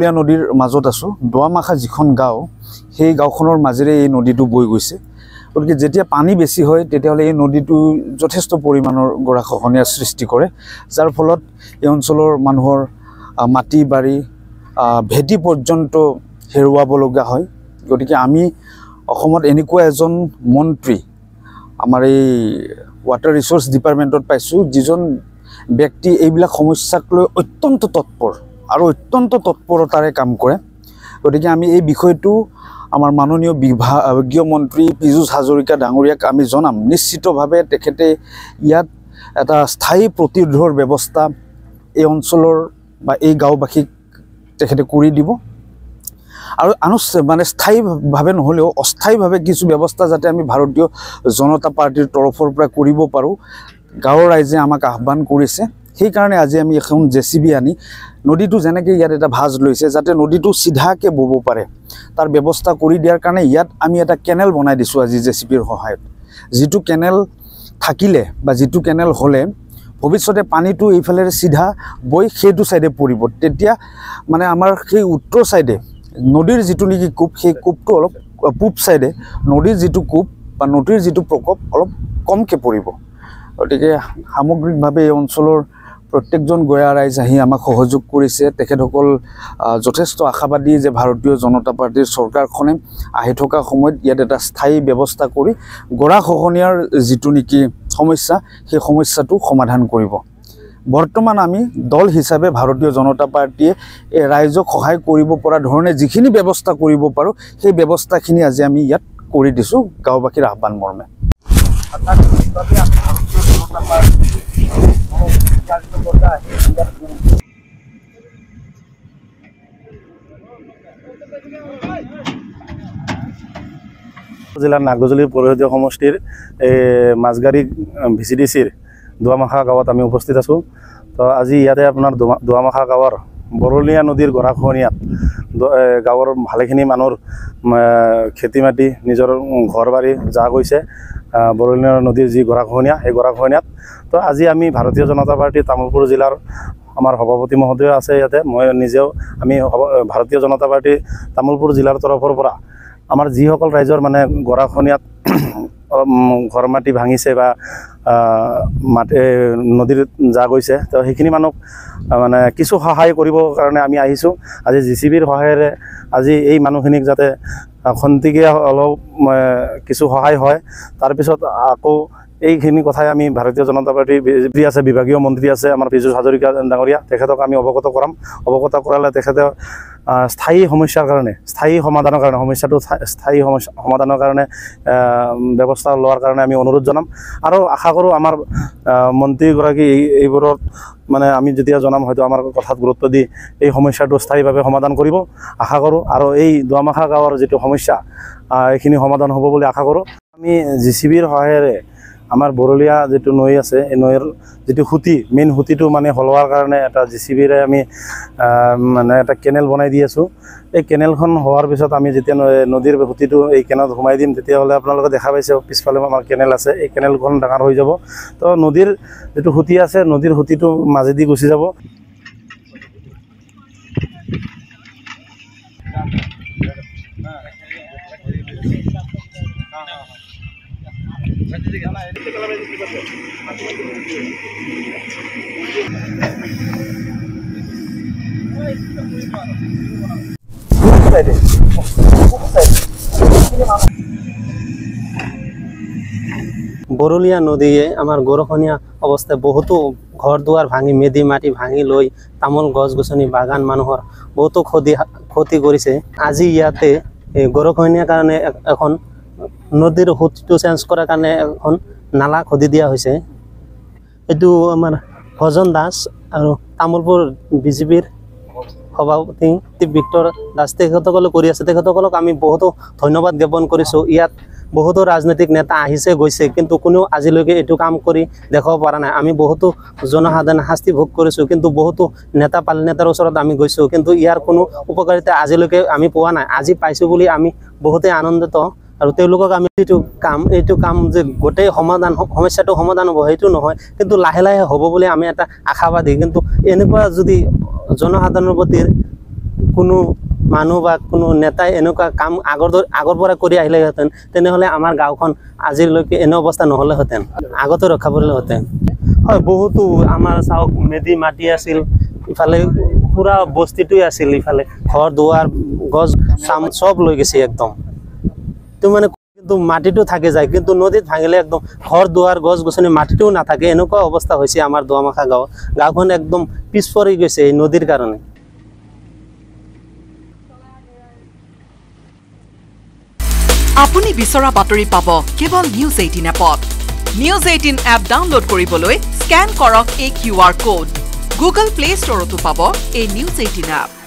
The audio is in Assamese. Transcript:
বৰলীয়া নদীৰ মাজত আছোঁ। দোৱামাখা যিখন গাঁও, সেই গাঁওখনৰ মাজেৰে এই নদীটো বৈ গৈছে। গতিকে যেতিয়া পানী বেছি হয় তেতিয়াহ'লে এই নদীটো যথেষ্ট পৰিমাণৰ গৰাখহনীয়াৰ সৃষ্টি কৰে, যাৰ ফলত এই অঞ্চলৰ মানুহৰ মাটি বাৰী ভেটি পৰ্যন্ত হেৰুৱাবলগীয়া হয়। গতিকে আমি অসমত এনেকুৱা এজন মন্ত্ৰী আমাৰ এই ৱাটাৰ ৰিচোৰ্চ ডিপাৰ্টমেণ্টত পাইছোঁ, যিজন ব্যক্তি এইবিলাক সমস্যাক লৈ অত্যন্ত তৎপৰ আৰু অত্যন্ত তৎপৰতাৰে কাম কৰে। গতিকে আমি এই বিষয়টো আমাৰ মাননীয় বিভাগীয় মন্ত্ৰী পীযুষ হাজৰিকা ডাঙৰীয়াক আমি জনাম। নিশ্চিতভাৱে তেখেতে ইয়াত এটা স্থায়ী প্ৰতিৰোধৰ ব্যৱস্থা এই অঞ্চলৰ বা এই গাঁওবাসীক তেখেতে কৰি দিব। আৰু মানে স্থায়ীভাৱে নহ'লেও অস্থায়ীভাৱে কিছু ব্যৱস্থা যাতে আমি ভাৰতীয় জনতা পাৰ্টিৰ তৰফৰ পৰা কৰিব পাৰোঁ, গাঁৱৰ ৰাইজে আমাক আহ্বান কৰিছে। সেইকাৰণে আজি আমি এখন JCB আনি নদীটো যেনেকৈ ইয়াত এটা ভাঁজ লৈছে, যাতে নদীটো চিধাকৈ বব পাৰে তাৰ ব্যৱস্থা কৰি দিয়াৰ কাৰণে ইয়াত আমি এটা কেনেল বনাই দিছোঁ আজি JCBৰ সহায়ত। যিটো কেনেল থাকিলে বা যিটো কেনেল হ'লে ভৱিষ্যতে পানীটো এইফালে চিধা বৈ সেইটো ছাইডে পৰিব। তেতিয়া মানে আমাৰ সেই উত্তৰ ছাইডে নদীৰ যিটো নেকি কূপ, সেই কূপটো অলপ পূব ছাইডে নদীৰ যিটো কূপ বা নদীৰ যিটো প্ৰকোপ অলপ কমকৈ পৰিব। গতিকে সামগ্ৰিকভাৱে এই অঞ্চলৰ প্ৰত্যেকজন গঞা ৰাইজ আহি আমাক সহযোগ কৰিছে। তেখেতসকল যথেষ্ট আশাবাদী যে ভাৰতীয় জনতা পাৰ্টিৰ চৰকাৰখনে আহি থকা সময়ত ইয়াত এটা স্থায়ী ব্যৱস্থা কৰি গৰাখহনীয়াৰ যিটো নেকি সমস্যা, সেই সমস্যাটো সমাধান কৰিব। বৰ্তমান আমি দল হিচাপে ভাৰতীয় জনতা পাৰ্টিয়ে এই ৰাইজক সহায় কৰিব পৰা ধৰণে যিখিনি ব্যৱস্থা কৰিব পাৰোঁ, সেই ব্যৱস্থাখিনি আজি আমি ইয়াত কৰি দিছোঁ গাঁওবাসীৰ আহ্বান মৰ্মে। জিলাৰ নাগজুলি পৰিষদীয় সমষ্টিৰ মাছগাড়ী VCDCৰ দোৱামাখা গাঁৱত আমি উপস্থিত আছোঁ। তো আজি ইয়াতে আপোনাৰ দোৱামাখা গাঁৱৰ বৰলীয়া নদীৰ গৰাখহনীয়াত গাঁৱৰ ভালেখিনি মানুহৰ খেতি মাটি নিজৰ ঘৰ বাৰী যা গৈছে বৰলীয়া নদীৰ যি গৰাখহনীয়া, সেই গৰাখহনীয়াত। তো আজি আমি ভাৰতীয় জনতা পাৰ্টি তামুলপুৰ জিলাৰ আমাৰ সভাপতি মহোদয় আছে ইয়াতে, মই নিজেও আমি ভাৰতীয় জনতা পাৰ্টি তামুলপুৰ জিলাৰ তৰফৰ পৰা আমাৰ যিসকল ৰাইজৰ মানে গৰাখহনীয়াত ঘৰ মাটি ভাঙিছে বা মাটি নদীৰ যা গৈছে, তো সেইখিনি মানুহক মানে কিছু সহায় কৰিবৰ কাৰণে আমি আহিছোঁ। আজি JCBৰ সহায়েৰে আজি এই মানুহখিনিক যাতে খন্তেকীয়া অলপ কিছু সহায় হয়। তাৰপিছত আকৌ এইখিনি কথাই আমি ভাৰতীয় জনতা পাৰ্টি আছে, বিভাগীয় মন্ত্ৰী আছে আমাৰ পীযুষ হাজৰিকা ডাঙৰীয়া, তেখেতক আমি অৱগত কৰাম। অৱগত কৰালে তেখেতে স্থায়ী সমস্যাৰ কাৰণে, স্থায়ী সমাধানৰ কাৰণে, সমস্যাটো স্থায়ী সমাধানৰ কাৰণে ব্যৱস্থা লোৱাৰ কাৰণে আমি অনুৰোধ জনাম। আৰু আশা কৰোঁ আমাৰ মন্ত্ৰীগৰাকী এইবোৰত মানে আমি যেতিয়া জনাম হয়তো আমাৰ কথাত গুৰুত্ব দি এই সমস্যাটো স্থায়ীভাৱে সমাধান কৰিব আশা কৰোঁ। আৰু এই দোৱামাখা গাঁৱৰ যিটো সমস্যা এইখিনি সমাধান হ'ব বুলি আশা কৰোঁ। আমি JCBৰ সহায়েৰে আমাৰ বৰলীয়া যিটো নৈ আছে, এই নৈৰ যিটো খুঁটি, মেইন খুঁটিটো মানে সলোৱাৰ কাৰণে এটা JCBৰে আমি মানে এটা কেনেল বনাই দি আছোঁ। এই কেনেলখন হোৱাৰ পিছত আমি যেতিয়া নদীৰ খুঁটিটো এই কেনেলত সোমাই দিম, তেতিয়াহ'লে আপোনালোকে দেখা পাইছে পিছফালে আমাৰ কেনেল আছে, এই কেনেলখন ডাঙৰ হৈ যাব। তো নদীৰ যিটো খুঁটি আছে, নদীৰ খুঁটিটো মাজেদি গুচি যাব। বৰলীয়া নদীয়ে আমাৰ গৰাখহনীয়া অৱস্থায় বহুতো ঘৰ দুৱাৰ ভাঙি, মেদি মাটি ভাঙি লৈ তামোল গছ গছনি বাগান মানুহৰ বহুতো ক্ষতি কৰিছে। আজি ইয়াতে গৰাখহনীয়াৰ কাৰণে এখন নদীৰ সুঁতিটো চেঞ্জ কৰাৰ কাৰণে এখন নালা খদি দিয়া হৈছে। এইটো আমাৰ ভজন দাস আৰু তামুলপুৰ BJPৰ সভাপতি ভিক্টৰ দাস তেখেতসকলে কৰি আছে। তেখেতসকলক আমি বহুতো ধন্যবাদ জ্ঞাপন কৰিছোঁ। ইয়াত বহুতো ৰাজনৈতিক নেতা আহিছে গৈছে, কিন্তু কোনেও আজিলৈকে এইটো কাম কৰি দেখাব পৰা নাই। আমি বহুতো জনসাধাৰণ শাস্তি ভোগ কৰিছোঁ, কিন্তু বহুতো নেতাৰ ওচৰত আমি গৈছোঁ, কিন্তু ইয়াৰ কোনো উপকাৰিতা আজিলৈকে আমি পোৱা নাই। আজি পাইছোঁ বুলি আমি বহুতেই আনন্দিত। আৰু তেওঁলোকক আমি এইটো কাম যে গোটেই সমস্যাটো সমাধান হ'ব সেইটো নহয়, কিন্তু লাহে লাহে হ'ব বুলি আমি এটা আশাবাদী। কিন্তু এনেকুৱা যদি জনসাধাৰণৰ প্ৰতি কোনো মানুহ বা কোনো নেতাই এনেকুৱা কাম আগৰ পৰা কৰি আহিলেহেঁতেন তেনেহ'লে আমাৰ গাঁওখন আজিলৈকে এনে অৱস্থা নহ'লেহেঁতেন আগতে ৰক্ষা পৰিলেহেঁতেন হয় বহুতো আমাৰ চাওক মেদি মাটি আছিল ইফালে পুৰা বস্তিটোৱে আছিল ইফালে ঘৰ দুৱাৰ গছ চব লৈ গৈছে একদম তো মানে কিন্তু মাটিটো থাকে যায় কিন্তু নদীত ভাঙিলে একদম ঘৰ দুৱাৰ গছ গছনি মাটিটোও নাথাকে এনেকুৱা অৱস্থা হৈছে আমাৰ দুৱামাখা গাঁওখন একদম পিছ পৰি গৈছে এই নদীৰ কাৰণে আপুনি বিচৰা বাতৰি পাব কেৱল নিউজ 18 এপত নিউজ 18 এপ ডাউনলোড কৰিবলৈ স্ক্যান কৰক এই QR কোড গুগল প্লে ষ্টৰতো পাব এই নিউজ 18 এপ